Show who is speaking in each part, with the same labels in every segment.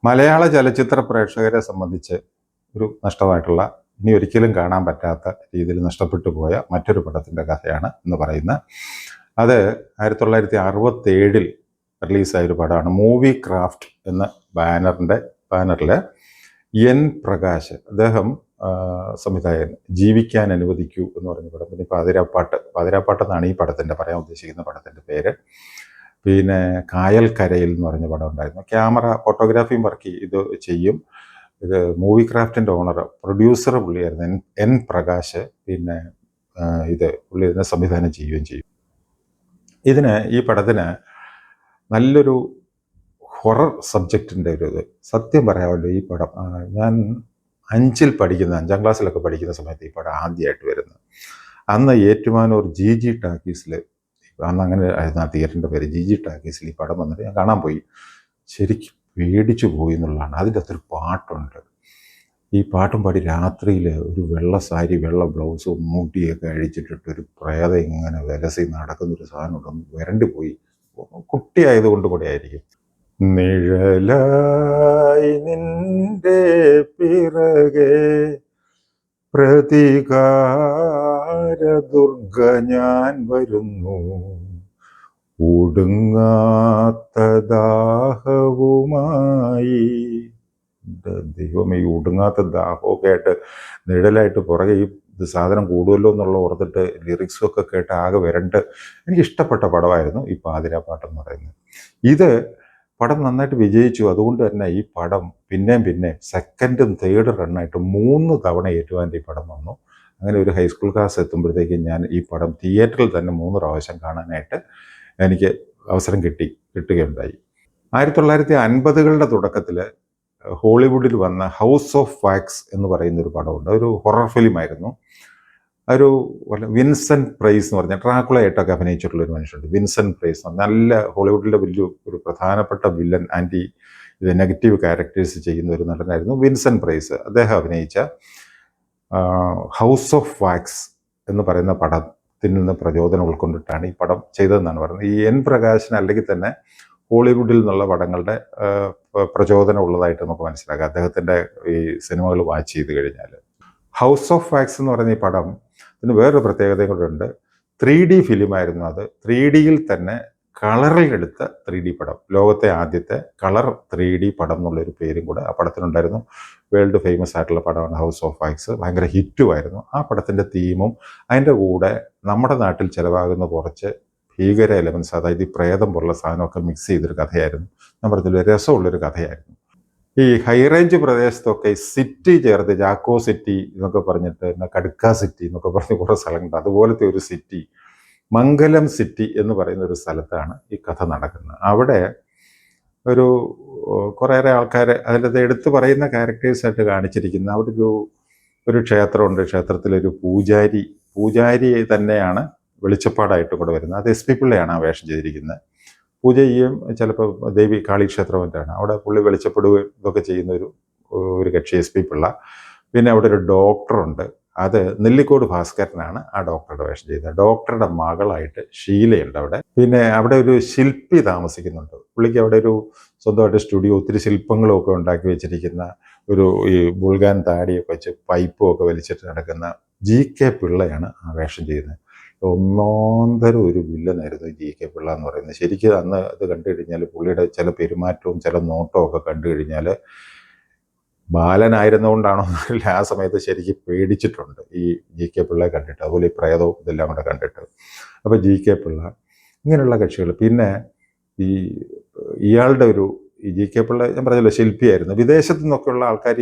Speaker 1: മലയാള ചലച്ചിത്ര പ്രേക്ഷകരെ സംബന്ധിച്ച് ഒരു നഷ്ടമായിട്ടുള്ള, ഇനി ഒരിക്കലും കാണാൻ പറ്റാത്ത രീതിയിൽ നഷ്ടപ്പെട്ടു പോയ മറ്റൊരു പടത്തിൻ്റെ കഥയാണ് എന്ന് പറയുന്നത്. അത് 1967 റിലീസായ ഒരു പടമാണ്. മൂവി ക്രാഫ്റ്റ് എന്ന ബാനറിൽ എൻ പ്രകാശ്, അദ്ദേഹം സംവിധായകൻ, ജീവിക്കാൻ അനുവദിക്കൂ എന്ന് പറഞ്ഞ പടം. പിന്നെ പാതിരാപ്പാട്ട് എന്നാണ് ഈ പടത്തിൻ്റെ, പറയാൻ ഉദ്ദേശിക്കുന്ന പടത്തിൻ്റെ പേര്. പിന്നെ കായൽക്കരയിൽ എന്ന് പറഞ്ഞ പടം ഉണ്ടായിരുന്നു. ക്യാമറ ഫോട്ടോഗ്രാഫിയും വർക്ക് ഇത് ചെയ്യും. ഇത് മൂവി ക്രാഫ്റ്റിൻ്റെ ഓണർ, പ്രൊഡ്യൂസർ പുള്ളിയായിരുന്നു, എൻ പ്രകാശ്. പിന്നെ പുള്ളി ഇതിനെ സംവിധാനം ചെയ്യുകയും ചെയ്യും. ഈ പടത്തിന് നല്ലൊരു ഹൊറർ സബ്ജക്റ്റിൻ്റെ ഇത്. സത്യം പറയാമല്ലോ, ഈ പടം ഞാൻ 5ാം ക്ലാസ്സിലൊക്കെ പഠിക്കുന്ന സമയത്ത് ഈ പടം ആദ്യമായിട്ട് വരുന്നത്. അന്ന് ഏറ്റുമാനൂർ ജി ടാക്കീസിൽ, അന്ന് അങ്ങനെ ആയിരുന്നു ആ തിയേറ്ററിൻ്റെ പേര്, ജി ടാക്കീസിൽ ഈ പടം വന്നിട്ട് ഞാൻ കാണാൻ പോയി. ശരിക്കും പേടിച്ചു പോയി എന്നുള്ളതാണ്. അതിൻ്റെ അകത്തൊരു പാട്ടുണ്ട്. ഈ പാട്ടും പാടി രാത്രിയിൽ ഒരു വെള്ള സാരി, വെള്ള ബ്ലൗസും മൂട്ടിയൊക്കെ അഴിച്ചിട്ടിട്ട് ഒരു പ്രേതം ഇങ്ങനെ വിലസി നടക്കുന്നൊരു സാധനം ഉണ്ടെന്ന് വരണ്ടു പോയി. കുട്ടിയായതുകൊണ്ട് കൂടെ ആയിരിക്കും. നിഴലായി നിന്റെ പിറകെ പ്രതികാര ദുർഗ ഞാൻ വരുന്നു, ഒടുങ്ങാത്ത ദാഹവുമായി. ദൈവമേ, ഈ ഒടുങ്ങാത്ത ദാഹമൊക്കെ ആയിട്ട് നിഴലായിട്ട് പുറകെ ഈ സാധനം കൂടുമല്ലോ എന്നുള്ള ഓർത്തിട്ട് ലിറിക്സും കേട്ട് ആകെ എനിക്ക് ഇഷ്ടപ്പെട്ട പടമായിരുന്നു ഈ പാതിരാപ്പാട്ടെന്ന് പറയുന്നത്. ഇത് പടം നന്നായിട്ട് വിജയിച്ചു. അതുകൊണ്ട് തന്നെ ഈ പടം പിന്നെ സെക്കൻഡും തേർഡ് റണ്ണായിട്ട് 3 തവണ ഏറ്റുവാൻ്റെ ഈ പടം വന്നു. അങ്ങനെ ഒരു ഹൈസ്കൂൾ ക്ലാസ് എത്തുമ്പോഴത്തേക്കും ഞാൻ ഈ പടം തിയേറ്ററിൽ തന്നെ 3 പ്രാവശ്യം കാണാനായിട്ട് എനിക്ക് അവസരം കിട്ടുകയുണ്ടായി. 1950കളുടെ തുടക്കത്തിൽ ഹോളിവുഡിൽ വന്ന ഹൗസ് ഓഫ് വാക്സ് എന്ന് പറയുന്നൊരു പടമുണ്ട്. ഒരു ഹൊറർ ഫിലിമായിരുന്നു. ഒരു വിൻസെന്റ് പ്രൈസ് എന്ന് പറഞ്ഞ ഡ്രാക്കുളയായിട്ടൊക്കെ അഭിനയിച്ചിട്ടുള്ള ഒരു മനുഷ്യനുണ്ട്, വിൻസെന്റ് പ്രൈസ്. നല്ല ഹോളിവുഡിലെ ഒരു പ്രധാനപ്പെട്ട വില്ലൻ, നെഗറ്റീവ് ക്യാരക്ടേഴ്സ് ചെയ്യുന്ന ഒരു നടനായിരുന്നു വിൻസെന്റ് പ്രൈസ്. അദ്ദേഹം അഭിനയിച്ച ഹൗസ് ഓഫ് വാക്സ് എന്ന് പറയുന്ന പടത്തിൽ നിന്ന് പ്രചോദനം ഉൾക്കൊണ്ടിട്ടാണ് ഈ പടം ചെയ്തതെന്നാണ് പറയുന്നത്. ഈ എൻ പ്രകാശിന് അല്ലെങ്കിൽ തന്നെ ഹോളിവുഡിൽ നിന്നുള്ള പടങ്ങളുടെ പ്രചോദനം ഉള്ളതായിട്ട് നമുക്ക് മനസ്സിലാക്കാം, അദ്ദേഹത്തിൻ്റെ ഈ സിനിമകൾ വാച്ച് ചെയ്ത് കഴിഞ്ഞാൽ. ഹൗസ് ഓഫ് വാക്സ് എന്ന് പറയുന്ന ഈ പടം ഇതിന് വേറൊരു പ്രത്യേകതയും കൂടെ ഉണ്ട്. 3D ഫിലിമായിരുന്നു അത്. 3Dയിൽ തന്നെ കളറിൽ എടുത്ത 3D പടം, ലോകത്തെ ആദ്യത്തെ കളർ 3D പടം എന്നുള്ളൊരു പേരും കൂടെ ആ പടത്തിനുണ്ടായിരുന്നു. വേൾഡ് ഫേമസ് ആയിട്ടുള്ള പടമാണ് ഹൗസ് ഓഫ് വാക്സ്. ഭയങ്കര ഹിറ്റുമായിരുന്നു. ആ പടത്തിൻ്റെ തീമും അതിൻ്റെ കൂടെ നമ്മുടെ നാട്ടിൽ ചിലവാകുന്ന കുറച്ച് ഭീകര എലമെൻസ്, അതായത് ഈ പ്രേതം പോലുള്ള സാധനമൊക്കെ മിക്സ് ചെയ്തൊരു കഥയായിരുന്നു. ഞാൻ പറഞ്ഞില്ല, രസമുള്ളൊരു കഥയായിരുന്നു. ഈ ഹൈറേഞ്ച് പ്രദേശത്തൊക്കെ സിറ്റി ചേർത്ത്, ജാക്കോ സിറ്റി എന്നൊക്കെ പറഞ്ഞിട്ട്, കടുക്ക സിറ്റി എന്നൊക്കെ പറഞ്ഞ് കുറേ സ്ഥലങ്ങളുണ്ട്. അതുപോലത്തെ ഒരു സിറ്റി, മംഗലം സിറ്റി എന്ന് പറയുന്ന ഒരു സ്ഥലത്താണ് ഈ കഥ നടക്കുന്നത്. അവിടെ കുറേയേറെ ആൾക്കാർ അതിൻ്റെ എടുത്ത് പറയുന്ന ക്യാരക്ടേഴ്സായിട്ട് കാണിച്ചിരിക്കുന്ന അവിടെ ഒരു ക്ഷേത്രമുണ്ട്. ക്ഷേത്രത്തിലൊരു പൂജാരി തന്നെയാണ് വെളിച്ചപ്പാടായിട്ടും കൂടെ വരുന്നത്. അത് SP പിള്ളയാണ് ആ വേഷം ചെയ്തിരിക്കുന്നത്. പൂജ ചെയ്യും, ചിലപ്പോൾ ദേവി കാളിക്ഷേത്രമറ്റാണ്. അവിടെ പുള്ളി വെളിച്ചപ്പെടുകയും ഇതൊക്കെ ചെയ്യുന്ന ഒരു കക്ഷി SP പിള്ള. പിന്നെ അവിടെ ഒരു ഡോക്ടറുണ്ട്, അത് നെല്ലിക്കോട് ഭാസ്കരനാണ് ആ ഡോക്ടറുടെ വേഷം ചെയ്യുന്നത്. ഡോക്ടറുടെ മകളായിട്ട് ഷീലയുണ്ട് അവിടെ. പിന്നെ അവിടെ ഒരു ശില്പി താമസിക്കുന്നുണ്ട്. പുള്ളിക്ക് അവിടെ ഒരു സ്വന്തമായിട്ട് സ്റ്റുഡിയോ, ഒത്തിരി ശില്പങ്ങളും ഒക്കെ ഉണ്ടാക്കി വെച്ചിരിക്കുന്ന ഈ ബുൾഗാൻ താടിയൊക്കെ വെച്ച് പൈപ്പും ഒക്കെ വലിച്ചിട്ട് നടക്കുന്ന GK പിള്ളയാണ് ആ വേഷം ചെയ്യുന്നത്. ഒന്നോന്തരം ഒരു വില്ലനായിരുന്നു GK പിള്ള എന്ന് പറയുന്നത്. ശരിക്കും അന്ന് അത് കണ്ടു കഴിഞ്ഞാൽ, പുള്ളിയുടെ ചില പെരുമാറ്റവും ചില നോട്ടവും ഒക്കെ കണ്ടു കഴിഞ്ഞാൽ, ബാലനായിരുന്നുകൊണ്ടാണോ എന്നറിയില്ല, ആ സമയത്ത് ശരിക്കും പേടിച്ചിട്ടുണ്ട് ഈ GK പിള്ളയെ കണ്ടിട്ട്. അതുപോലെ ഈ പ്രേതവും ഇതെല്ലാം കൂടെ കണ്ടിട്ട്. അപ്പോൾ GK പിള്ള, ഇങ്ങനെയുള്ള കക്ഷികൾ. പിന്നെ ഇയാളുടെ ഈ GK പിള്ള ഞാൻ പറഞ്ഞല്ലോ ശില്പിയായിരുന്നു. വിദേശത്തു നിന്നൊക്കെയുള്ള ആൾക്കാർ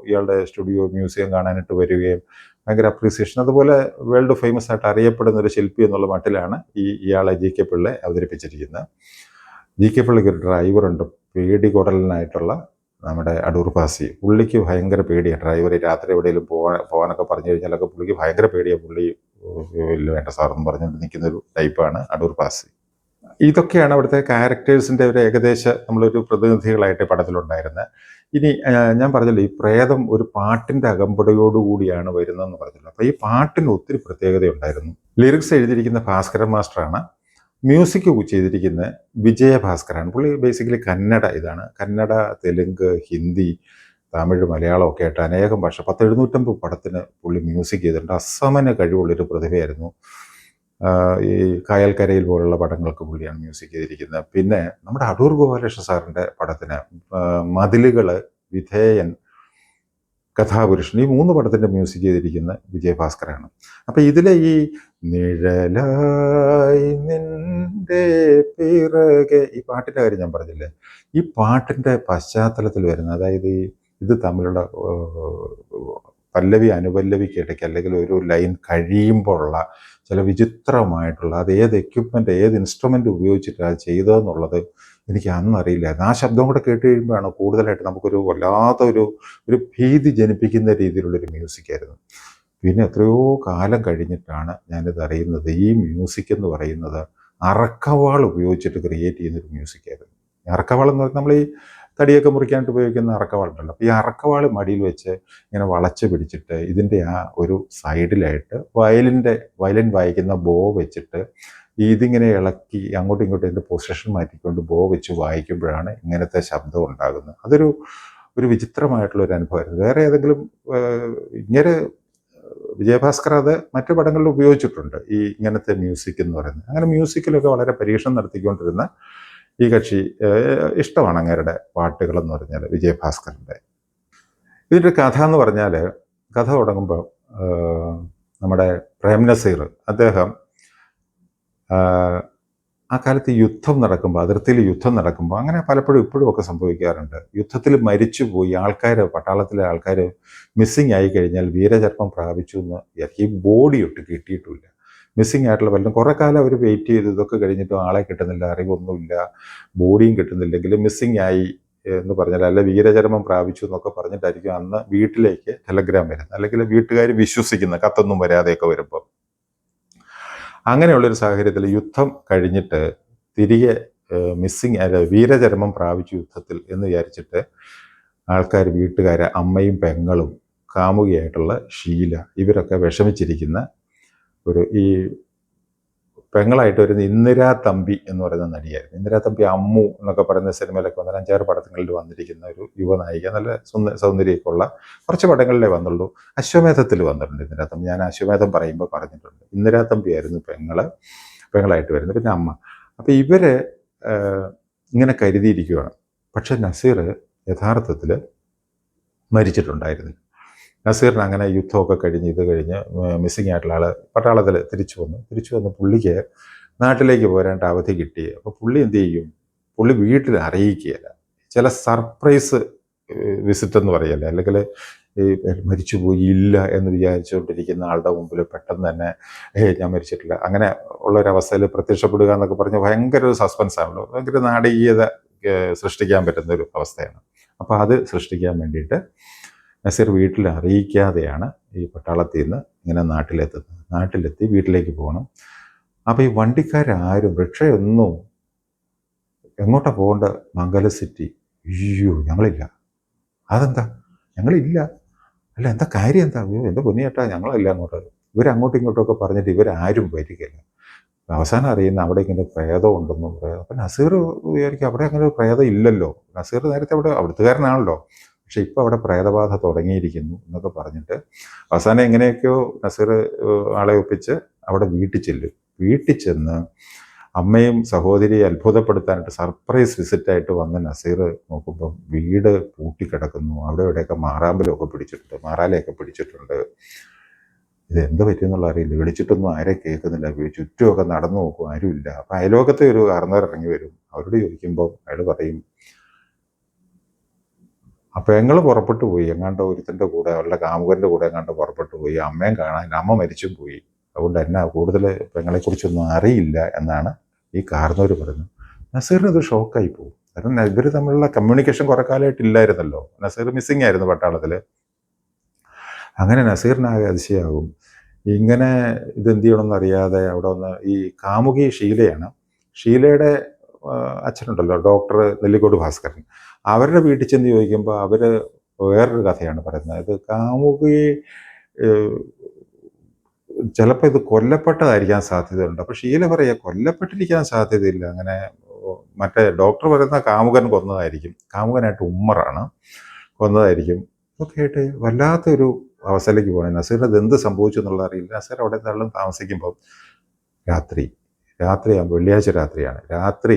Speaker 1: ഇയാളുടെ സ്റ്റുഡിയോ മ്യൂസിയം കാണാനായിട്ട് വരികയും ഭയങ്കര അപ്രീസിയേഷൻ. അതുപോലെ വേൾഡ് ഫേമസ് ആയിട്ട് അറിയപ്പെടുന്ന ഒരു ശില്പി എന്നുള്ള മട്ടിലാണ് ഇയാളെ GK പിള്ളയെ അവതരിപ്പിച്ചിരിക്കുന്നത്. GK പിള്ളയ്ക്ക് ഒരു ഡ്രൈവറുണ്ട്, പേടികൊടലനായിട്ടുള്ള നമ്മുടെ അടൂർ ഭാസി. പുള്ളിക്ക് ഭയങ്കര പേടിയാണ് ഡ്രൈവർ. രാത്രി എവിടെയെങ്കിലും പോകാനൊക്കെ പറഞ്ഞു കഴിഞ്ഞാലൊക്കെ പുള്ളിക്ക് ഭയങ്കര പേടിയാണ്. പുള്ളി ഇല്ല വേണ്ട സാറെന്ന് പറഞ്ഞുകൊണ്ട് നിൽക്കുന്നൊരു ടൈപ്പാണ് അടൂർ ഭാസി. ഇതൊക്കെയാണ് അവിടുത്തെ ക്യാരക്ടേഴ്സിൻ്റെ ഒരു നമ്മളൊരു പ്രതിനിധികളായിട്ട് പടത്തിലുണ്ടായിരുന്നത്. ഇനി ഞാൻ പറഞ്ഞല്ലോ, ഈ പ്രേതം ഒരു പാട്ടിൻ്റെ അകമ്പടിയോടുകൂടിയാണ് വരുന്നതെന്ന് പറഞ്ഞല്ലോ. അപ്പോൾ ഈ പാട്ടിന് ഒത്തിരി പ്രത്യേകതയുണ്ടായിരുന്നു. ലിറിക്സ് എഴുതിയിരിക്കുന്ന ഭാസ്കരൻ മാസ്റ്ററാണ്. മ്യൂസിക് ചെയ്തിരിക്കുന്ന വിജയഭാസ്കറാണ്. പുള്ളി ബേസിക്കലി കന്നഡ ഇതാണ്. കന്നഡ, തെലുങ്ക്, ഹിന്ദി, തമിഴ്, മലയാളം ഒക്കെ ആയിട്ട് അനേകം ഭാഷ 10-750 പടത്തിന് പുള്ളി മ്യൂസിക് ചെയ്തിട്ടുണ്ട്. അസമന കഴിവുള്ളൊരു പ്രതിഭയായിരുന്നു. ഈ കായൽക്കരയിൽ പോലുള്ള പടങ്ങൾക്ക് പുള്ളിയാണ് മ്യൂസിക് ചെയ്തിരിക്കുന്നത്. പിന്നെ നമ്മുടെ അടൂർ ഗോപാലകൃഷ്ണ സാറിൻ്റെ പടത്തിന് മതിലുകൾ, വിധേയൻ, കഥാപുരുഷൻ, ഈ 3 പടത്തിൻ്റെ മ്യൂസിക് ചെയ്തിരിക്കുന്ന വിജയഭാസ്കറാണ്. അപ്പം ഇതിലെ ഈ നിഴലായി നിന്റെ പിറകെ ഈ പാട്ടിൻ്റെ കാര്യം ഞാൻ പറഞ്ഞില്ലേ, ഈ പാട്ടിൻ്റെ പശ്ചാത്തലത്തിൽ വരുന്ന, അതായത് ഇത് തമ്മിലുള്ള പല്ലവി അനുപല്ലവിക്ക് ഇടയ്ക്ക് അല്ലെങ്കിൽ ഒരു ലൈൻ കഴിയുമ്പോഴുള്ള ചില വിചിത്രമായിട്ടുള്ള, അത് ഏത് എക്യുപ്മെൻ്റ്, ഏത് ഇൻസ്ട്രുമെൻ്റ് ഉപയോഗിച്ചിട്ടാണ് അത് ചെയ്തതെന്നുള്ളത് എനിക്ക് അന്നറിയില്ലായിരുന്നു. ആ ശബ്ദം കൂടെ കേട്ട് കഴിയുമ്പോഴാണ് കൂടുതലായിട്ട് നമുക്കൊരു വല്ലാത്ത ഒരു ഭീതി ജനിപ്പിക്കുന്ന രീതിയിലുള്ളൊരു മ്യൂസിക്കായിരുന്നു. പിന്നെ എത്രയോ കാലം കഴിഞ്ഞിട്ടാണ് ഞാനിത് അറിയുന്നത്. ഈ മ്യൂസിക് എന്ന് പറയുന്നത് അറക്കവാൾ ഉപയോഗിച്ചിട്ട് ക്രിയേറ്റ് ചെയ്യുന്നൊരു മ്യൂസിക്കായിരുന്നു. അറക്കവാൾ എന്ന് പറഞ്ഞാൽ നമ്മൾ ഈ തടിയൊക്കെ മുറിക്കാനായിട്ട് ഉപയോഗിക്കുന്ന അറക്കവാളുണ്ടല്ലോ. അപ്പോൾ ഈ അറക്കവാൾ മടിയിൽ വെച്ച് ഇങ്ങനെ വളച്ച് പിടിച്ചിട്ട് ഇതിൻ്റെ ആ ഒരു സൈഡിലായിട്ട് വയലിൻ വായിക്കുന്ന ബോ വെച്ചിട്ട് ഇതിങ്ങനെ ഇളക്കി അങ്ങോട്ടും ഇങ്ങോട്ടും ഇതിൻ്റെ പൊസിഷൻ മാറ്റിക്കൊണ്ട് ബോ വെച്ച് വായിക്കുമ്പോഴാണ് ഇങ്ങനത്തെ ശബ്ദം ഉണ്ടാകുന്നത്. ഒരു വിചിത്രമായിട്ടുള്ളൊരു അനുഭവമായിരുന്നു. വേറെ ഏതെങ്കിലും ഇങ്ങനെ വിജയഭാസ്കർ അത് മറ്റു പടങ്ങളിൽ ഉപയോഗിച്ചിട്ടുണ്ട്, ഈ ഇങ്ങനത്തെ മ്യൂസിക് എന്ന് പറയുന്നത്. അങ്ങനെ മ്യൂസിക്കിലൊക്കെ വളരെ പരീക്ഷണം നടത്തിക്കൊണ്ടിരുന്ന ഈ കക്ഷി, ഇഷ്ടമാണ് അങ്ങേരുടെ പാട്ടുകളെന്ന് പറഞ്ഞാൽ വിജയഭാസ്കറിൻ്റെ. ഇതിൻ്റെ കഥ എന്ന് പറഞ്ഞാൽ, കഥ തുടങ്ങുമ്പോൾ നമ്മുടെ പ്രേം നസീർ, അദ്ദേഹം ആ കാലത്ത് യുദ്ധം നടക്കുമ്പോൾ, അതിർത്തിയിൽ യുദ്ധം നടക്കുമ്പോൾ, അങ്ങനെ പലപ്പോഴും ഇപ്പോഴും ഒക്കെ സംഭവിക്കാറുണ്ട്, യുദ്ധത്തിൽ മരിച്ചുപോയി ആൾക്കാർ, പട്ടാളത്തിലെ ആൾക്കാർ മിസ്സിങ് ആയി കഴിഞ്ഞാൽ വീരചർമ്മം പ്രാപിച്ചു എന്ന് ഈ ബോഡി ഒട്ട് കിട്ടിയിട്ടില്ല. മിസ്സിങ് ആയിട്ടുള്ള പലരും കുറേ കാലം അവർ വെയിറ്റ് ചെയ്ത് ഇതൊക്കെ കഴിഞ്ഞിട്ടും ആളെ കിട്ടുന്നില്ല, അറിവൊന്നുമില്ല, ബോഡിയും കിട്ടുന്നില്ലെങ്കിൽ മിസ്സിങ് ആയി എന്ന് പറഞ്ഞാൽ, അല്ല വീരചരമം പ്രാപിച്ചു എന്നൊക്കെ പറഞ്ഞിട്ടായിരിക്കും അന്ന് വീട്ടിലേക്ക് ടെലഗ്രാം വരുന്നത്, അല്ലെങ്കിൽ വീട്ടുകാർ വിശ്വസിക്കുന്ന കത്തൊന്നും വരാതെയൊക്കെ വരുമ്പോൾ. അങ്ങനെയുള്ളൊരു സാഹചര്യത്തിൽ യുദ്ധം കഴിഞ്ഞിട്ട് തിരികെ മിസ്സിങ്, അല്ല വീരചരമം പ്രാപിച്ചു യുദ്ധത്തിൽ എന്ന് വിചാരിച്ചിട്ട് ആൾക്കാർ, വീട്ടുകാരെ, അമ്മയും പെങ്ങളും കാമുകിയായിട്ടുള്ള ഷീല, ഇവരൊക്കെ വിഷമിച്ചിരിക്കുന്ന ഈ പെങ്ങളായിട്ട് വരുന്ന ഇന്ദിരാ തമ്പി എന്ന് പറയുന്ന നടിയായിരുന്നു. ഇന്ദിരാ തമ്പി അമ്മു എന്നൊക്കെ പറയുന്ന സിനിമയിലൊക്കെ വന്ന 5-6 പടങ്ങളിൽ വന്നിരിക്കുന്ന ഒരു യുവനായിക, നല്ല സൗന്ദര്യമൊക്കെ ഉള്ള, കുറച്ച് പടങ്ങളിലേ വന്നുള്ളൂ. അശ്വമേധത്തിൽ വന്നിട്ടുണ്ട് ഇന്ദിരാ തമ്പി. ഞാൻ അശ്വമേധം പറയുമ്പോൾ പറഞ്ഞിട്ടുണ്ട്. ഇന്ദിരാ തമ്പി ആയിരുന്നു പെങ്ങളായിട്ട് വരുന്നത്, പിന്നെ അമ്മ. അപ്പം ഇവര് ഇങ്ങനെ കരുതിയിരിക്കുകയാണ്. പക്ഷെ നസീർ യഥാർത്ഥത്തിൽ മരിച്ചിട്ടുണ്ടായിരുന്നു. നസീറിന് അങ്ങനെ യുദ്ധമൊക്കെ കഴിഞ്ഞ് ഇത് കഴിഞ്ഞ് മിസ്സിങ് ആയിട്ടുള്ള ആൾ പട്ടാളത്തിൽ തിരിച്ചു വന്ന് പുള്ളിക്ക് നാട്ടിലേക്ക് പോരാണ്ട് അവധി കിട്ടി. അപ്പോൾ പുള്ളി എന്ത് ചെയ്യും, പുള്ളി വീട്ടിൽ അറിയിക്കുകയില്ല. ചില സർപ്രൈസ് വിസിറ്റ് എന്ന് പറയല്ലേ, അല്ലെങ്കിൽ ഈ മരിച്ചുപോയി ഇല്ല എന്ന് വിചാരിച്ചുകൊണ്ടിരിക്കുന്ന ആളുടെ മുമ്പിൽ പെട്ടെന്ന് തന്നെ ഞാൻ മരിച്ചിട്ടില്ല, അങ്ങനെ ഉള്ളൊരവസ്ഥയിൽ പ്രത്യക്ഷപ്പെടുക എന്നൊക്കെ പറഞ്ഞ് ഭയങ്കര ഒരു സസ്പെൻസ് ആണല്ലോ, ഭയങ്കര നാടകീയത സൃഷ്ടിക്കാൻ പറ്റുന്ന ഒരു അവസ്ഥയാണ്. അപ്പോൾ അത് സൃഷ്ടിക്കാൻ വേണ്ടിയിട്ട് നസീർ വീട്ടിൽ അറിയിക്കാതെയാണ് ഈ പട്ടാളത്തിൽ നിന്ന് ഇങ്ങനെ നാട്ടിലെത്തി വീട്ടിലേക്ക് പോകണം. അപ്പോൾ ഈ വണ്ടിക്കാരും റിക്ഷയൊന്നും എങ്ങോട്ടാ പോകേണ്ട, മംഗല സിറ്റി. അയ്യോ ഞങ്ങളില്ല. അതെന്താ ഞങ്ങളില്ല? അല്ല എന്താ കാര്യം എന്താ? അയ്യോ എൻ്റെ പൊന്നിയേട്ടാ ഞങ്ങളല്ല അങ്ങോട്ട്. ഇവരങ്ങോട്ടും ഇങ്ങോട്ടുമൊക്കെ പറഞ്ഞിട്ട് ഇവരാരും വരികയില്ല. അവസാനം അറിയുന്ന അവിടെ ഇങ്ങനെ പ്രേതം ഉണ്ടെന്നും പറയാം. അപ്പം നസീർ വിചാരിക്കും അവിടെ അങ്ങനെ ഒരു പ്രേതം ഇല്ലല്ലോ, നസീർ നേരത്തെ അവിടുത്തുകാരനാണല്ലോ, പക്ഷെ ഇപ്പോൾ അവിടെ പ്രേതബാധ തുടങ്ങിയിരിക്കുന്നു എന്നൊക്കെ പറഞ്ഞിട്ട് അവസാനം എങ്ങനെയൊക്കെയോ നസീർ ആളെ ഒപ്പിച്ച് അവിടെ വീട്ടിൽ ചെന്ന് അമ്മയും സഹോദരിയെ അത്ഭുതപ്പെടുത്താനായിട്ട് സർപ്രൈസ് വിസിറ്റായിട്ട് വന്ന് നസീർ നോക്കുമ്പം വീട് പൂട്ടിക്കിടക്കുന്നു. അവിടെ ഇവിടെയൊക്കെ മാറാലയൊക്കെ പിടിച്ചിട്ടുണ്ട്. ഇത് എന്ത് പറ്റിയെന്നുള്ള അറിയില്ല. വിളിച്ചിട്ടൊന്നും ആരെ കേൾക്കുന്നില്ല. ചുറ്റുമൊക്കെ നടന്നു നോക്കും, ആരുമില്ല. അപ്പം അയലോകത്തെ ഒരു കാരണവർ ഇറങ്ങി വരും. അവരോട് ചോദിക്കുമ്പോൾ അയാൾ പറയും, അപ്പം ഞങ്ങൾ പുറപ്പെട്ടു പോയി, എങ്ങാണ്ട് ഒരുത്തിൻ്റെ കൂടെ, അവളുടെ കാമുകൻ്റെ കൂടെ എങ്ങാണ്ട് പുറപ്പെട്ടു പോയി, അമ്മയും കാണാൻ, അമ്മ മരിച്ചും പോയി, അതുകൊണ്ട് എന്നെ കൂടുതൽ പെങ്ങളെക്കുറിച്ചൊന്നും അറിയില്ല എന്നാണ് ഈ കാരണവർ പറയുന്നത്. നസീറിന് ഇത് ഷോക്കായി പോകും. കാരണം ഇവർ തമ്മിലുള്ള കമ്മ്യൂണിക്കേഷൻ കുറെ കാലമായിട്ടില്ലായിരുന്നല്ലോ. നസീർ മിസ്സിങ് ആയിരുന്നു പട്ടാളത്തിൽ. അങ്ങനെ നസീറിനാകെ അതിശയാകും. ഇങ്ങനെ ഇതെന്ത് ചെയ്യണമെന്നറിയാതെ അവിടെ വന്ന് ഈ കാമുകി ഷീലയാണ്. ഷീലയുടെ അച്ഛനുണ്ടല്ലോ ഡോക്ടർ നെല്ലിക്കോട് ഭാസ്കരൻ, അവരുടെ വീട്ടിൽ ചെന്ന് ചോദിക്കുമ്പോൾ അവർ വേറൊരു കഥയാണ് പറയുന്നത്. ഇത് കാമുകി ചിലപ്പോൾ ഇത് കൊല്ലപ്പെട്ടതായിരിക്കാൻ സാധ്യതയുണ്ട്. അപ്പോൾ ഷീല പറയുക കൊല്ലപ്പെട്ടിരിക്കാൻ സാധ്യതയില്ല. അങ്ങനെ മറ്റേ ഡോക്ടർ പറയുന്ന കാമുകൻ കൊന്നതായിരിക്കും, കാമുകനായിട്ട് ഉമ്മറാണ് കൊന്നതായിരിക്കും. ഇതൊക്കെ ആയിട്ട് വല്ലാത്തൊരു അവസ്ഥയിലേക്ക് പോകണം. നസീറിന് ഇത് എന്ത് സംഭവിച്ചു എന്നുള്ളത് അറിയില്ല. നസീർ അവിടെ തള്ളും താമസിക്കുമ്പോൾ രാത്രിയാകുമ്പോൾ വെള്ളിയാഴ്ച രാത്രിയാണ്. രാത്രി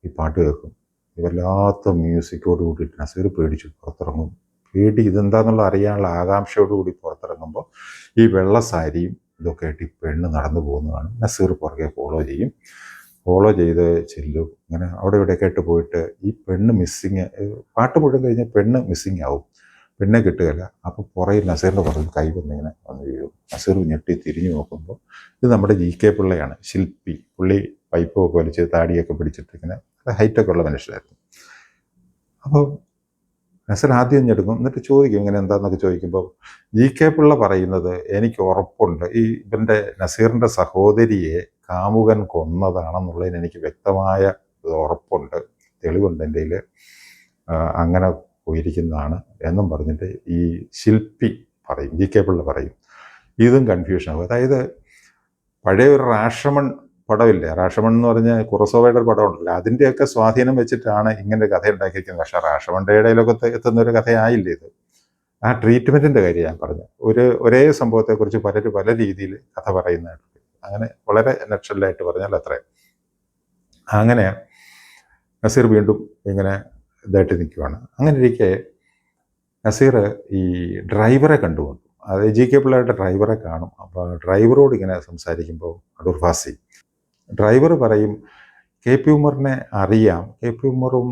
Speaker 1: ഈ പാട്ട് കേൾക്കും. വല്ലാത്ത മ്യൂസിക്കോട് കൂടിയിട്ട് നസീർ പേടിച്ചു പുറത്തിറങ്ങും. ഇതെന്താന്നുള്ള അറിയാനുള്ള ആകാംക്ഷയോടുകൂടി പുറത്തിറങ്ങുമ്പോൾ ഈ വെള്ള സാരിയും ഇതൊക്കെ ആയിട്ട് ഈ പെണ്ണ് നടന്നു പോകുന്നതാണ്. നസീർ പുറകെ ഫോളോ ചെയ്ത് ചെല്ലും. ഇങ്ങനെ അവിടെ ഇവിടെയൊക്കെ ആയിട്ട് പോയിട്ട് ഈ പെണ്ണ് മിസ്സിങ്, പാട്ട് മുഴുവൻ കഴിഞ്ഞാൽ പെണ്ണ് മിസ്സിങ് ആവും, പെണ്ണെ കിട്ടുകയില്ല. അപ്പോൾ പുറകിൽ നസീറിൻ്റെ പുറകിൽ കൈ വന്നിങ്ങനെ വന്ന് വീഴും. നസീർ ഞെട്ടി തിരിഞ്ഞു നോക്കുമ്പോൾ ഇത് നമ്മുടെ GK പിള്ളയാണ്, ശില്പി. പുള്ളി പൈപ്പൊക്കെ വലിച്ച് താടിയൊക്കെ പിടിച്ചിട്ട് ഇങ്ങനെ ഹൈറ്റൊക്കെ ഉള്ള മനുഷ്യരായിരുന്നു. അപ്പോൾ നസീർ ആദ്യം ഞെടുക്കും, എന്നിട്ട് ചോദിക്കും ഇങ്ങനെ എന്താണെന്നൊക്കെ ചോദിക്കുമ്പോൾ GK പിള്ള പറയുന്നത് എനിക്ക് ഉറപ്പുണ്ട്, ഇവൻ്റെ നസീറിൻ്റെ സഹോദരിയെ കാമുകൻ കൊന്നതാണെന്നുള്ളതിന് എനിക്ക് വ്യക്തമായ ഉറപ്പുണ്ട്, തെളിവുണ്ട് എൻ്റെ കയ്യിൽ, അങ്ങനെ പോയിരിക്കുന്നതാണ് എന്നും പറഞ്ഞിട്ട് ഈ ശില്പി പറയും, GK പിള്ള പറയും. ഇതും കൺഫ്യൂഷനാകും. അതായത് പഴയ ഒരു റാഷമൺ പടമില്ലേ, റാഷമൺ എന്ന് പറഞ്ഞാൽ കുറസോവയുടെ ഒരു പടമുണ്ടല്ലോ, അതിൻ്റെയൊക്കെ സ്വാധീനം വെച്ചിട്ടാണ് ഇങ്ങനെ കഥ ഉണ്ടാക്കിയിരിക്കുന്നത്. പക്ഷേ റാഷമണിൻ്റെ ഇടയിലൊക്കെ എത്തുന്ന ഒരു കഥയായില്ലേ ഇത്. ആ ട്രീറ്റ്മെൻറ്റിൻ്റെ കാര്യം ഞാൻ പറഞ്ഞു. ഒരേ സംഭവത്തെക്കുറിച്ച് പലരും പല രീതിയിൽ കഥ പറയുന്നതായിട്ട്, അങ്ങനെ വളരെ നക്ഷലായിട്ട് പറഞ്ഞാൽ അത്രയും. അങ്ങനെ നസീർ വീണ്ടും ഇങ്ങനെ ഇതായിട്ട് നിൽക്കുവാണ്. അങ്ങനെ ഇരിക്കെ നസീർ ഈ ഡ്രൈവറെ കണ്ടുകൊണ്ടു. അത് GK പിള്ളയുടെ ഡ്രൈവറെ കാണും. അപ്പോൾ ഡ്രൈവറോട് ഇങ്ങനെ സംസാരിക്കുമ്പോൾ അടൂർ ഭാസി ഡ്രൈവർ പറയും KP ഉമ്മറിനെ അറിയാം, KP ഉമ്മറും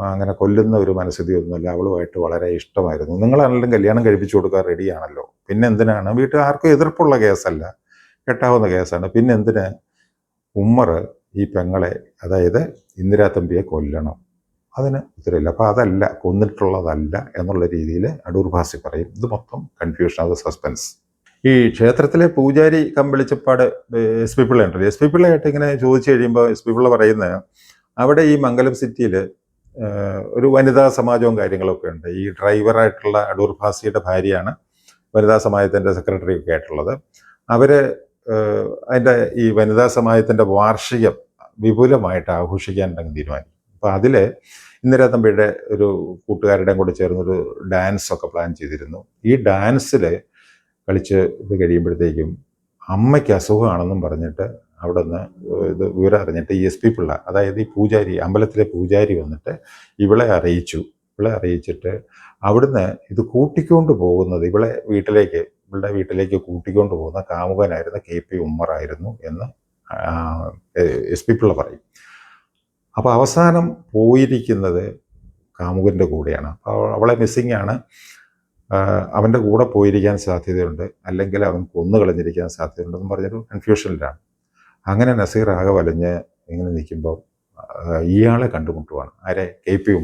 Speaker 1: അങ്ങനെ കൊല്ലുന്ന ഒരു മനസ്ഥിതിയൊന്നുമില്ല, അവളുമായിട്ട് വളരെ ഇഷ്ടമായിരുന്നു, നിങ്ങളാണെങ്കിലും കല്യാണം കഴിപ്പിച്ചു കൊടുക്കാൻ റെഡിയാണല്ലോ, പിന്നെ എന്തിനാണ്, വീട്ടിൽ ആർക്കും എതിർപ്പുള്ള കേസല്ല, കെട്ടാവുന്ന കേസാണ്, പിന്നെ എന്തിന് ഉമ്മർ ഈ പെങ്ങളെ, അതായത് ഇന്ദിരാ തമ്പിയെ കൊല്ലണം, അതിന് ഉത്തരവില്ല. അപ്പോൾ അതല്ല, കൊന്നിട്ടുള്ളതല്ല എന്നുള്ള രീതിയിൽ അടൂർ ഭാസി പറയും. ഇത് മൊത്തം കൺഫ്യൂഷൻ, അത് സസ്പെൻസ്. ഈ ക്ഷേത്രത്തിലെ പൂജാരി കമ്പളിച്ചപ്പാട് SP പിള്ള ഉണ്ടല്ലോ, SP പിള്ളയായിട്ട് ഇങ്ങനെ ചോദിച്ചു കഴിയുമ്പോൾ SP പിള്ള പറയുന്നത് അവിടെ ഈ മംഗലം സിറ്റിയിൽ ഒരു വനിതാ സമാജവും കാര്യങ്ങളൊക്കെ ഉണ്ട്. ഈ ഡ്രൈവറായിട്ടുള്ള അടൂർ ഭാസിയുടെ ഭാര്യയാണ് വനിതാ സമാജത്തിൻ്റെ സെക്രട്ടറി ഒക്കെ ആയിട്ടുള്ളത്. അവർ അതിൻ്റെ ഈ വനിതാ സമാജത്തിൻ്റെ വാർഷികം വിപുലമായിട്ട് ആഘോഷിക്കാനുണ്ടെന്ന് തീരുമാനിക്കും. അപ്പോൾ അതിൽ ഇന്ദിരാ തമ്പിയുടെ ഒരു കൂട്ടുകാരുടെയും കൂടെ ചേർന്നൊരു ഡാൻസൊക്കെ പ്ലാൻ ചെയ്തിരുന്നു. ഈ ഡാൻസിൽ കളിച്ച് ഇത് കഴിയുമ്പോഴത്തേക്കും അമ്മയ്ക്ക് അസുഖമാണെന്നും പറഞ്ഞിട്ട് അവിടെ നിന്ന് ഇത് വിവരം അറിഞ്ഞിട്ട് ഈ SP പിള്ള, അതായത് ഈ പൂജാരി, അമ്പലത്തിലെ പൂജാരി വന്നിട്ട് ഇവളെ അറിയിച്ചിട്ട് അവിടുന്ന് ഇത് കൂട്ടിക്കൊണ്ട് പോകുന്നത് ഇവളുടെ വീട്ടിലേക്ക് കൂട്ടിക്കൊണ്ട് പോകുന്ന കാമുകനായിരുന്ന KP ഉമ്മറായിരുന്നു എന്ന് SP പിള്ള പറയും. അപ്പോൾ അവസാനം പോയിരിക്കുന്നത് കാമുകൻ്റെ കൂടെയാണ്. അപ്പോൾ അവളെ മിസ്സിങ് ആണ്, അവൻ്റെ കൂടെ പോയിരിക്കാൻ സാധ്യതയുണ്ട്, അല്ലെങ്കിൽ അവൻ കൊന്നു കളഞ്ഞിരിക്കാൻ സാധ്യതയുണ്ടെന്ന് പറഞ്ഞൊരു കൺഫ്യൂഷനിലാണ്. അങ്ങനെ നസീർ ആകെ വലഞ്ഞ് ഇങ്ങനെ നിൽക്കുമ്പോൾ ഇയാളെ കണ്ടുമുട്ടുവാണ്. ആരെ? KP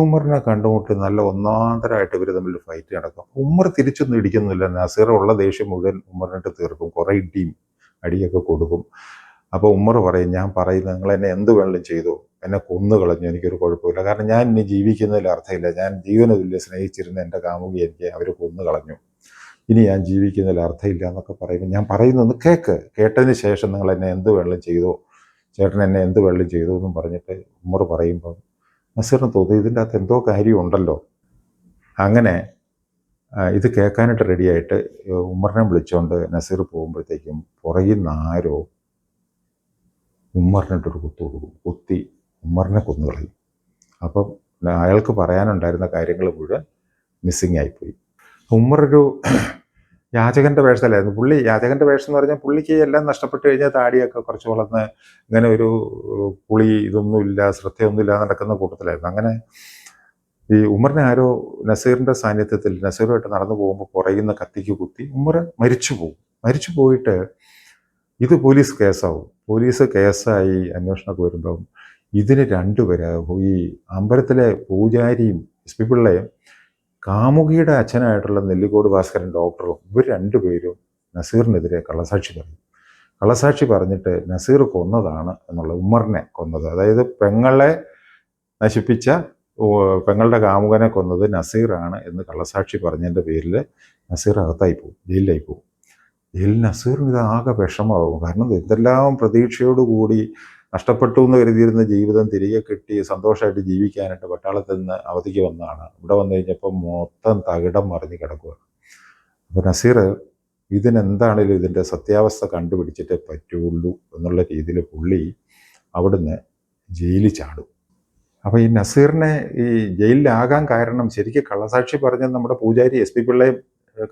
Speaker 1: ഉമ്മറിനെ കണ്ടുമുട്ടി നല്ല ഒന്നാന്തരമായിട്ട് ഇവർ തമ്മിൽ ഫൈറ്റ് നടക്കും. ഉമ്മർ തിരിച്ചൊന്നും ഇടിക്കുന്നില്ല, നസീർ ഉള്ള ദേഷ്യം മുഴുവൻ ഉമ്മറിനിട്ട് തീർക്കും, കുറേ അടിയൊക്കെ കൊടുക്കും. അപ്പോൾ ഉമ്മർ പറയും, ഞാൻ പറയുന്നത് നിങ്ങൾ എന്നെ എന്ത് വേണമെങ്കിലും ചെയ്തു, എന്നെ കൊന്നു കളഞ്ഞു, എനിക്കൊരു കുഴപ്പമില്ല, കാരണം ഞാൻ ഇനി ജീവിക്കുന്നതിൽ അർത്ഥമില്ല, ഞാൻ ജീവനതുല്യ സ്നേഹിച്ചിരുന്ന എൻ്റെ കാമുകി എനിക്ക് അവർ കൊന്നു കളഞ്ഞു, ഇനി ഞാൻ ജീവിക്കുന്നതിൽ അർത്ഥമില്ല എന്നൊക്കെ പറയുമ്പോൾ ഞാൻ പറയുന്നൊന്ന് കേട്ടതിന് ശേഷം നിങ്ങൾ എന്നെ എന്ത് വേണമെങ്കിലും ചെയ്തോ, ചേട്ടൻ എന്നെ എന്ത് വേണമെങ്കിലും ചെയ്തു എന്നും പറഞ്ഞിട്ട് ഉമ്മർ പറയുമ്പോൾ നസീറിന് തോന്നി ഇതിൻ്റെ അകത്ത് എന്തോ കാര്യമുണ്ടല്ലോ. അങ്ങനെ ഇത് കേൾക്കാനായിട്ട് റെഡിയായിട്ട് ഉമ്മറിനെ വിളിച്ചുകൊണ്ട് നസീർ പോകുമ്പോഴത്തേക്കും പുറകിൽ നിന്ന് ആരോ ഉമ്മറിനിട്ടൊരു കുത്തു കൊടുക്കും, കുത്തി ഉമ്മറിനെ കൊന്നുകളയും. അപ്പം അയാൾക്ക് പറയാനുണ്ടായിരുന്ന കാര്യങ്ങൾ മുഴുവൻ മിസ്സിങ് ആയിപ്പോയി. ഉമ്മറൊരു യാചകൻ്റെ വേഷത്തിലായിരുന്നു. പുള്ളി യാചകൻ്റെ വേഷം എന്ന് പറഞ്ഞാൽ പുള്ളിക്ക് എല്ലാം നഷ്ടപ്പെട്ട് കഴിഞ്ഞാൽ താടിയൊക്കെ കുറച്ച് വളർന്ന് ഇങ്ങനെ ഒരു ഇതൊന്നുമില്ല, ശ്രദ്ധയൊന്നുമില്ല നടക്കുന്ന കൂട്ടത്തിലായിരുന്നു. അങ്ങനെ ഈ ഉമ്മറിനെ ആരോ നസീറിൻ്റെ സാന്നിധ്യത്തിൽ നസീറുമായിട്ട് നടന്നു പോകുമ്പോൾ പുറയുന്ന കത്തിക്ക് കുത്തി ഉമ്മർ മരിച്ചു പോയിട്ട് ഇത് പോലീസ് കേസാവും. പോലീസ് കേസായി അന്വേഷണമൊക്കെ വരുമ്പം ഇതിന് രണ്ടുപേരാകും. ഈ അമ്പലത്തിലെ പൂജാരിയും SP പിള്ളയും കാമുകിയുടെ അച്ഛനായിട്ടുള്ള നെല്ലിക്കോട് ഭാസ്കരൻ ഡോക്ടറും ഇവർ രണ്ടുപേരും നസീറിനെതിരെ കള്ളസാക്ഷി പറഞ്ഞിട്ട് നസീർ കൊന്നതാണ് എന്നുള്ള, ഉമ്മറിനെ കൊന്നത്, അതായത് പെങ്ങളെ നശിപ്പിച്ച പെങ്ങളുടെ കാമുകനെ കൊന്നത് നസീറാണ് എന്ന് കള്ളസാക്ഷി പറഞ്ഞതിൻ്റെ പേരിൽ നസീർ അകത്തായി പോകും, ജയിലിലായി പോകും. നസീറിന് ഇത് ആകെ വിഷമാവും. കാരണം എന്തെല്ലാം പ്രതീക്ഷയോടുകൂടി നഷ്ടപ്പെട്ടു എന്ന് കരുതിയിരുന്ന ജീവിതം തിരികെ കിട്ടി സന്തോഷമായിട്ട് ജീവിക്കാനായിട്ട് പട്ടാളത്തിൽ നിന്ന് അവധിക്ക് വന്നതാണ്. ഇവിടെ വന്നു കഴിഞ്ഞപ്പോൾ മൊത്തം തകിടം മറിഞ്ഞ് കിടക്കുക. അപ്പോൾ നസീർ ഇതിനെന്താണേലും ഇതിൻ്റെ സത്യാവസ്ഥ കണ്ടുപിടിച്ചിട്ടേ പറ്റുള്ളൂ എന്നുള്ള രീതിയിൽ പുള്ളി അവിടുന്ന് ജയിലിൽ ചാടും. അപ്പോൾ ഈ നസീറിനെ ഈ ജയിലിലാകാൻ കാരണം ശരിക്കും കള്ളസാക്ഷി പറഞ്ഞത് നമ്മുടെ പൂജാരി SP പിള്ളയും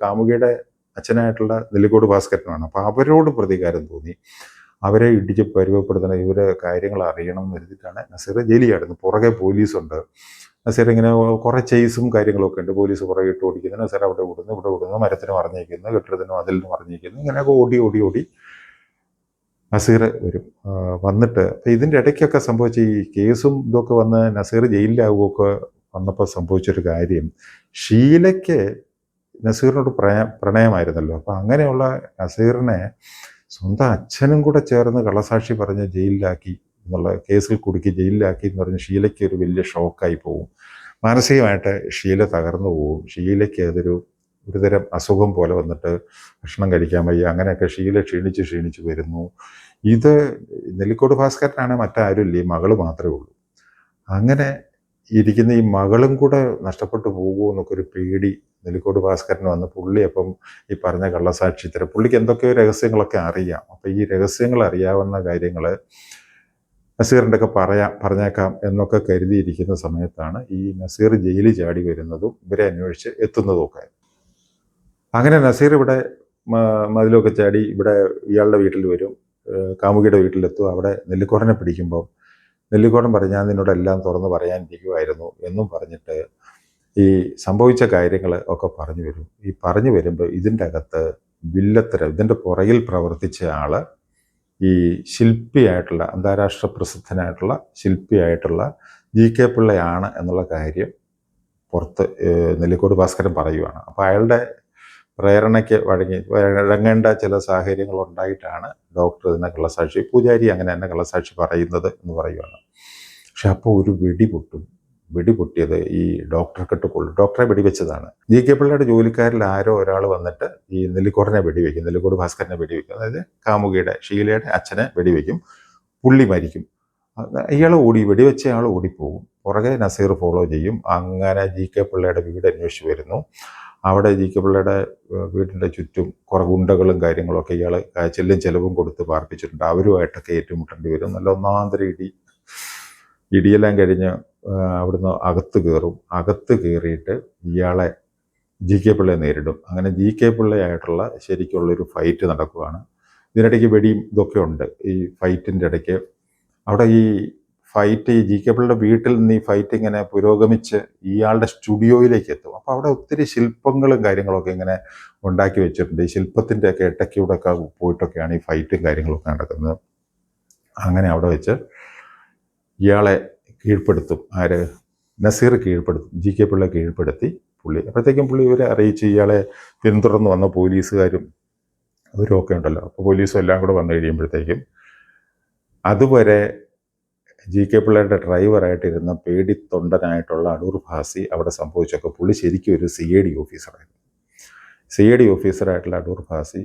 Speaker 1: കാമുകിയുടെ അച്ഛനായിട്ടുള്ള നെല്ലിക്കോട് ഭാസ്കരനുമാണ്. അപ്പോൾ അവരോട് പ്രതികാരം തോന്നി. അവരെ ഇടിച്ച് പരുവപ്പെടുത്തണം, ഇവരെ കാര്യങ്ങൾ അറിയണം എന്ന് കരുതിയിട്ടാണ് നസീർ ജയിലിൽ ചാടുന്നത്. പുറകെ പോലീസുണ്ട്. നസീർ ഇങ്ങനെ കുറേ ചേസും കാര്യങ്ങളൊക്കെ ഉണ്ട്. പോലീസ് പുറകെ ഇട്ട് ഓടിക്കുന്നു. നസീർ അവിടെ ഓടുന്നു, ഇവിടെ ഓടുന്നു, മരത്തിന് മറിഞ്ഞിരിക്കുന്നു, കെട്ടിടത്തിനും അതിലിന് മറിഞ്ഞിരിക്കുന്നു. ഇങ്ങനെയൊക്കെ ഓടി നസീർ വരും. വന്നിട്ട് ഇതിൻ്റെ ഇടയ്ക്കൊക്കെ സംഭവിച്ച ഈ കേസും ഇതൊക്കെ വന്ന് നസീർ ജയിലിലാവുകയൊക്കെ വന്നപ്പോൾ സംഭവിച്ചൊരു കാര്യം, ഷീലയ്ക്ക് നസീറിനോട് പ്രണയമായിരുന്നല്ലോ. അപ്പം അങ്ങനെയുള്ള നസീറിനെ സ്വന്തം അച്ഛനും കൂടെ ചേർന്ന് കള്ളസാക്ഷി പറഞ്ഞ് ജയിലിലാക്കി എന്നുള്ള കേസിൽ കുടുക്കി ജയിലിലാക്കി എന്ന് പറഞ്ഞ് ഷീലയ്ക്ക് ഒരു വലിയ ഷോക്കായി പോവും. മാനസികമായിട്ട് ഷീല തകർന്നു പോവും. ഷീലയ്ക്ക് അതൊരു ഒരുതരം അസുഖം പോലെ വന്നിട്ട് ഭക്ഷണം കഴിക്കാൻ വയ്യ. അങ്ങനെയൊക്കെ ഷീല ക്ഷീണിച്ച് വരുന്നു. ഇത് നെല്ലിക്കോട് ഭാസ്കരനാണ്, മറ്റാരും ഇല്ല, ഈ മകള് മാത്രമേ ഉള്ളൂ. അങ്ങനെ ഇരിക്കുന്ന ഈ മകളും കൂടെ നഷ്ടപ്പെട്ടു പോകുമോ എന്നൊക്കെ ഒരു പേടി നെല്ലിക്കോട് ഭാസ്കരന് വന്ന് പുള്ളി അപ്പം ഈ പറഞ്ഞ കള്ളസാക്ഷ്യത്തിന് പുള്ളിക്ക് എന്തൊക്കെയോ രഹസ്യങ്ങളൊക്കെ അറിയാം. അപ്പം ഈ രഹസ്യങ്ങൾ അറിയാവുന്ന കാര്യങ്ങൾ നസീറിൻ്റെ ഒക്കെ പറഞ്ഞേക്കാം എന്നൊക്കെ കരുതിയിരിക്കുന്ന സമയത്താണ് ഈ നസീർ ജയിലിൽ ചാടി വരുന്നതും ഇവരെ അന്വേഷിച്ച് എത്തുന്നതും ഒക്കെ. അങ്ങനെ നസീർ ഇവിടെ മതിലൊക്കെ ചാടി ഇവിടെ ഇയാളുടെ വീട്ടിൽ വരും, കാമുകിയുടെ വീട്ടിലെത്തും. അവിടെ നെല്ലിക്കോടനെ പിടിക്കുമ്പോൾ നെല്ലിക്കോടൻ പറഞ്ഞു, ഞാൻ നിന്നോടെല്ലാം തുറന്ന് പറയാനിരിക്കുമായിരുന്നു എന്നും പറഞ്ഞിട്ട് ഈ സംഭവിച്ച കാര്യങ്ങൾ ഒക്കെ പറഞ്ഞു വരും. ഈ പറഞ്ഞു വരുമ്പോൾ ഇതിൻ്റെ അകത്ത് വില്ലത്തരം, ഇതിൻ്റെ പുറകിൽ പ്രവർത്തിച്ച ആൾ ഈ ശില്പിയായിട്ടുള്ള, അന്താരാഷ്ട്ര പ്രസിദ്ധനായിട്ടുള്ള ശില്പിയായിട്ടുള്ള GK പിള്ളയാണ് എന്നുള്ള കാര്യം പുറത്ത് നെല്ലിക്കോട് ഭാസ്കരൻ പറയുവാണ്. അപ്പോൾ അയാളുടെ പ്രേരണയ്ക്ക് വഴങ്ങേണ്ട ചില സാഹചര്യങ്ങൾ ഉണ്ടായിട്ടാണ് ഡോക്ടർ ഇതിനെ കള്ളസാക്ഷി, പൂജാരി അങ്ങനെ തന്നെ കള്ളസാക്ഷി പറയുന്നത് എന്ന് പറയുവാണ്. പക്ഷെ അപ്പോൾ ഒരു വെടി പൊട്ടിയത് ഈ ഡോക്ടർക്കിട്ട് കൊള്ളും. ഡോക്ടറെ വെടിവെച്ചതാണ്. GK പിള്ളയുടെ ജോലിക്കാരിൽ ആരോ ഒരാൾ വന്നിട്ട് ഈ നെല്ലിക്കോടനെ വെടിവെക്കും, നെല്ലിക്കോട് ഭാസ്കരനെ വെടിവെക്കും. അതായത് കാമുകിയുടെ ഷീലയുടെ അച്ഛനെ വെടിവെക്കും. പുള്ളി മരിക്കും. ഇയാൾ വെടിവെച്ച ആൾ ഓടിപ്പോകും. പുറകെ നസീർ ഫോളോ ചെയ്യും. അങ്ങനെ GK പിള്ളയുടെ വീട് അന്വേഷിച്ച് വരുന്നു. അവിടെ GK പിള്ളയുടെ വീടിൻ്റെ ചുറ്റും കുറേ ഗുണ്ടകളും കാര്യങ്ങളൊക്കെ ഇയാൾ ചെലവും കൊടുത്ത് പാർപ്പിച്ചിട്ടുണ്ട്. അവരുമായിട്ടൊക്കെ ഏറ്റുമുട്ടേണ്ടി വരും. നല്ല ഒന്നാന്തര ഇടിയെല്ലാം കഴിഞ്ഞ് അവിടുന്ന് അകത്ത് കയറിയിട്ട് ഇയാളെ GK പിള്ളയെ നേരിടും. അങ്ങനെ GK പിള്ളയായിട്ടുള്ള ശരിക്കുള്ളൊരു ഫൈറ്റ് നടക്കുകയാണ്. ഇതിനിടയ്ക്ക് വെടിയും ഇതൊക്കെ ഉണ്ട്. ഈ ഫൈറ്റിൻ്റെ ഇടയ്ക്ക് അവിടെ ഈ ഫൈറ്റ് ഈ GK പിള്ളയുടെ വീട്ടിൽ നിന്ന് ഈ ഫൈറ്റ് ഇങ്ങനെ പുരോഗമിച്ച് ഇയാളുടെ സ്റ്റുഡിയോയിലേക്ക് എത്തും. അപ്പോൾ അവിടെ ഒത്തിരി ശില്പങ്ങളും കാര്യങ്ങളൊക്കെ ഇങ്ങനെ ഉണ്ടാക്കി വെച്ചിട്ടുണ്ട്. ഈ ശില്പത്തിൻ്റെ ഒക്കെ ഇടയ്ക്കൂടെ ഒക്കെ പോയിട്ടൊക്കെയാണ് ഈ ഫൈറ്റും കാര്യങ്ങളൊക്കെ നടക്കുന്നത്. അങ്ങനെ അവിടെ വെച്ച് ഇയാളെ കീഴ്പ്പെടുത്തും. നസീർ കീഴ്പ്പെടുത്തും. GK പിള്ള കീഴ്പ്പെടുത്തി പുള്ളി. അപ്പോഴത്തേക്കും പുള്ളി ഇവരെ അറിയിച്ച് ഇയാളെ പിന്തുടർന്ന് വന്ന പോലീസുകാരും അവരൊക്കെ ഉണ്ടല്ലോ. അപ്പോൾ പോലീസും എല്ലാം കൂടെ വന്നു കഴിയുമ്പോഴത്തേക്കും അതുവരെ GK പിള്ളയുടെ ഡ്രൈവറായിട്ടിരുന്ന പേടിത്തൊണ്ടനായിട്ടുള്ള അടൂർ ഭാസി അവിടെ സംഭവിച്ചൊക്കെ പുള്ളി ശരിക്കും ഒരു CID ഓഫീസറായിരുന്നു. CID ഓഫീസറായിട്ടുള്ള അടൂർ ഭാസി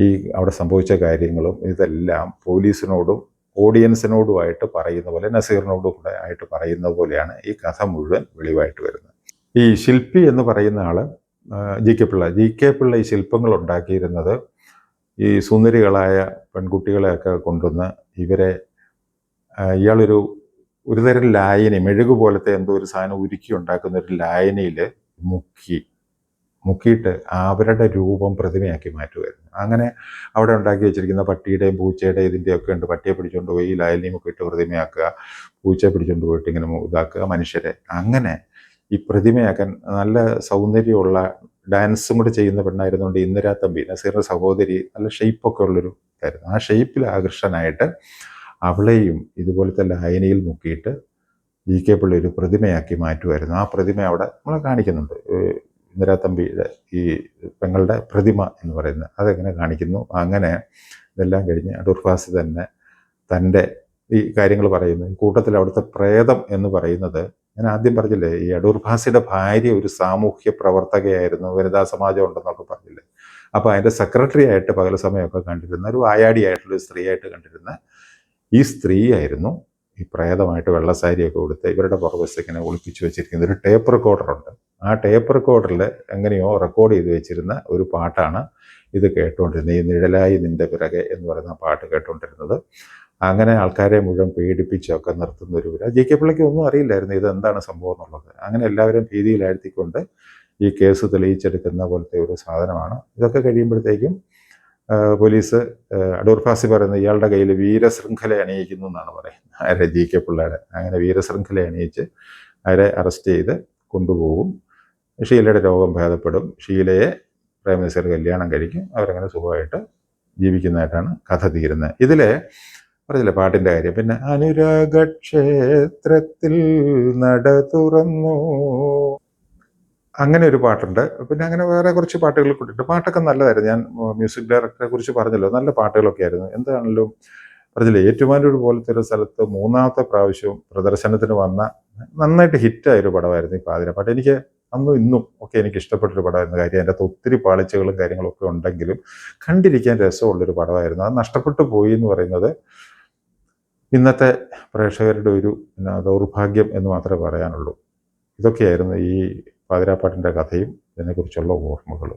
Speaker 1: ഈ അവിടെ സംഭവിച്ച കാര്യങ്ങളും ഇതെല്ലാം പോലീസിനോടും ഓഡിയൻസിനോടുമായിട്ട് പറയുന്ന പോലെ, നസീറിനോടും കൂടെ ആയിട്ട് പറയുന്ന പോലെയാണ് ഈ കഥ മുഴുവൻ വെളിവായിട്ട് വരുന്നത്. ഈ ശില്പി എന്ന് പറയുന്ന ആൾ GK പിള്ള ഈ ശില്പങ്ങൾ ഉണ്ടാക്കിയിരുന്നത് ഈ സുന്ദരികളായ പെൺകുട്ടികളെയൊക്കെ കൊണ്ടുവന്ന് ഇവരെ ഒരുതരം ലായനി, മെഴുകു പോലത്തെ എന്തോ ഒരു സാധനം ഉരുക്കി ഉണ്ടാക്കുന്ന ഒരു ലായനിയിൽ മുക്കിയിട്ട് അവരുടെ രൂപം പ്രതിമയാക്കി മാറ്റുമായിരുന്നു. അങ്ങനെ അവിടെ ഉണ്ടാക്കി വെച്ചിരിക്കുന്ന പട്ടിയുടെയും പൂച്ചയുടെയും ഇതിൻ്റെയൊക്കെ ഉണ്ട്. പട്ടിയെ പിടിച്ചുകൊണ്ട് പോയി ലായനിയും ഒക്കെ ഇട്ട് പ്രതിമയാക്കുക, പൂച്ചയെ പിടിച്ചുകൊണ്ട് പോയിട്ട് ഇങ്ങനെ ഇതാക്കുക മനുഷ്യരെ. അങ്ങനെ ഈ പ്രതിമയാക്കാൻ നല്ല സൗന്ദര്യമുള്ള ഡാൻസും കൂടെ ചെയ്യുന്ന പെണ്ണായിരുന്നുകൊണ്ട് ഇന്ദിരാ തമ്പി, നസീറിൻ്റെ സഹോദരി, നല്ല ഷെയ്പ്പൊക്കെ ഉള്ളൊരു ഇതായിരുന്നു. ആ ഷെയ്പ്പിൽ ആകർഷനായിട്ട് അവളെയും ഇതുപോലത്തെ ലായനിയിൽ മുക്കിയിട്ട് GK പിള്ള ഒരു പ്രതിമയാക്കി മാറ്റുമായിരുന്നു. ആ പ്രതിമ അവിടെ നമ്മളെ കാണിക്കുന്നുണ്ട്. ഇന്ദിരാ തമ്പിയുടെ ഈ പെങ്ങളുടെ പ്രതിമ എന്ന് പറയുന്നത് അതെങ്ങനെ കാണിക്കുന്നു. അങ്ങനെ ഇതെല്ലാം കഴിഞ്ഞ് അടൂർ ഭാസി തന്നെ തൻ്റെ ഈ കാര്യങ്ങൾ പറയുന്നു. കൂട്ടത്തിൽ അവിടുത്തെ പ്രേതം എന്ന് പറയുന്നത്, ഞാൻ ആദ്യം പറഞ്ഞില്ലേ, ഈ അടൂർ ഭാസിയുടെ ഭാര്യ ഒരു സാമൂഹ്യ പ്രവർത്തകയായിരുന്നു, വനിതാ സമാജം ഉണ്ടെന്നൊക്കെ പറഞ്ഞില്ലേ. അപ്പോൾ അതിൻ്റെ സെക്രട്ടറി ആയിട്ട് പകൽ സമയമൊക്കെ കണ്ടിരുന്ന ഒരു വായാടിയായിട്ടുള്ള സ്ത്രീയായിട്ട് കണ്ടിരുന്ന ഈ സ്ത്രീയായിരുന്നു ഈ പ്രേതമായിട്ട് വെള്ളസാരിയൊക്കെ കൊടുത്ത് ഇവരുടെ പുറവശത്ത് ഇങ്ങനെ ഒളിപ്പിച്ചു വെച്ചിരിക്കുന്ന ഒരു ടേപ്പ് റെക്കോർഡറുണ്ട്. ആ ടേപ്പ് റെക്കോർഡറിൽ എങ്ങനെയോ റെക്കോർഡ് ചെയ്ത് വെച്ചിരുന്ന ഒരു പാട്ടാണ് ഇത് കേട്ടുകൊണ്ടിരുന്നത്. ഈ നിഴലായി നിന്റെ പിറകെ എന്ന് പറയുന്ന പാട്ട് കേട്ടുകൊണ്ടിരുന്നത്. അങ്ങനെ ആൾക്കാരെ മുഴുവൻ പേടിപ്പിച്ചൊക്കെ നിർത്തുന്ന ഒരു ജെ കെ പിള്ളയ്ക്ക് ഒന്നും അറിയില്ലായിരുന്നു ഇത് എന്താണ് സംഭവം എന്നുള്ളത്. അങ്ങനെ എല്ലാവരും ഭീതിയിലാഴ്ത്തിക്കൊണ്ട് ഈ കേസ് തെളിയിച്ചെടുക്കുന്ന പോലത്തെ ഒരു സാധനമാണ്. ഇതൊക്കെ കഴിയുമ്പോഴത്തേക്കും പോലീസ് അടൂർ ഫാസി പറയുന്നത് ഇയാളുടെ കയ്യിൽ വീരശൃംഖല അണിയിക്കുന്നു എന്നാണ് പറയുന്നത്, ആരെ ജി കെ പിള്ളയുടെ. അങ്ങനെ വീരശൃംഖല അണിയിച്ച് അവരെ അറസ്റ്റ് ചെയ്ത് കൊണ്ടുപോകും. ഷീലയുടെ രോഗം ഭേദപ്പെടും, ഷീലയെ പ്രേംനസീർ കല്യാണം കഴിക്കും, അവരങ്ങനെ സുഖമായിട്ട് ജീവിക്കുന്നതായിട്ടാണ് കഥ തീരുന്നത്. ഇതിലെ പറഞ്ഞില്ലേ പാട്ടിൻ്റെ കാര്യം. പിന്നെ അനുരാഗക്ഷേത്രത്തിൽ നട തുറന്നു, അങ്ങനെ ഒരു പാട്ടുണ്ട്. പിന്നെ അങ്ങനെ വേറെ കുറച്ച് പാട്ടുകൾ കൊണ്ടിട്ട് പാട്ടൊക്കെ നല്ലതായിരുന്നു. ഞാൻ മ്യൂസിക് ഡയറക്ടറെ കുറിച്ച് പറഞ്ഞല്ലോ, നല്ല പാട്ടുകളൊക്കെ ആയിരുന്നു. എന്താണെങ്കിലും പറഞ്ഞില്ലേ, ഏറ്റുമാനൂർ പോലത്തെ ഒരു സ്ഥലത്ത് 3ാമത്തെ പ്രാവശ്യവും പ്രദർശനത്തിന് വന്ന നന്നായിട്ട് ഹിറ്റായൊരു പടമായിരുന്നു ഈ പാതിരാപ്പാട്ട്. എനിക്ക് അന്നും ഇന്നും ഒക്കെ എനിക്ക് ഇഷ്ടപ്പെട്ടൊരു പടമായിരുന്നു. കാര്യം അതിൻ്റെ അകത്ത് ഒത്തിരി പാളിച്ചകളും കാര്യങ്ങളൊക്കെ ഉണ്ടെങ്കിലും കണ്ടിരിക്കാൻ രസമുള്ളൊരു പടമായിരുന്നു. അത് നഷ്ടപ്പെട്ടു പോയി എന്ന് പറയുന്നത് ഇന്നത്തെ പ്രേക്ഷകരുടെ ഒരു ദൗർഭാഗ്യം എന്ന് മാത്രമേ പറയാനുള്ളൂ. ഇതൊക്കെയായിരുന്നു ഈ പാതിരാപ്പാട്ടിൻ്റെ കഥയും ഇതിനെക്കുറിച്ചുള്ള ഓർമ്മകൾ.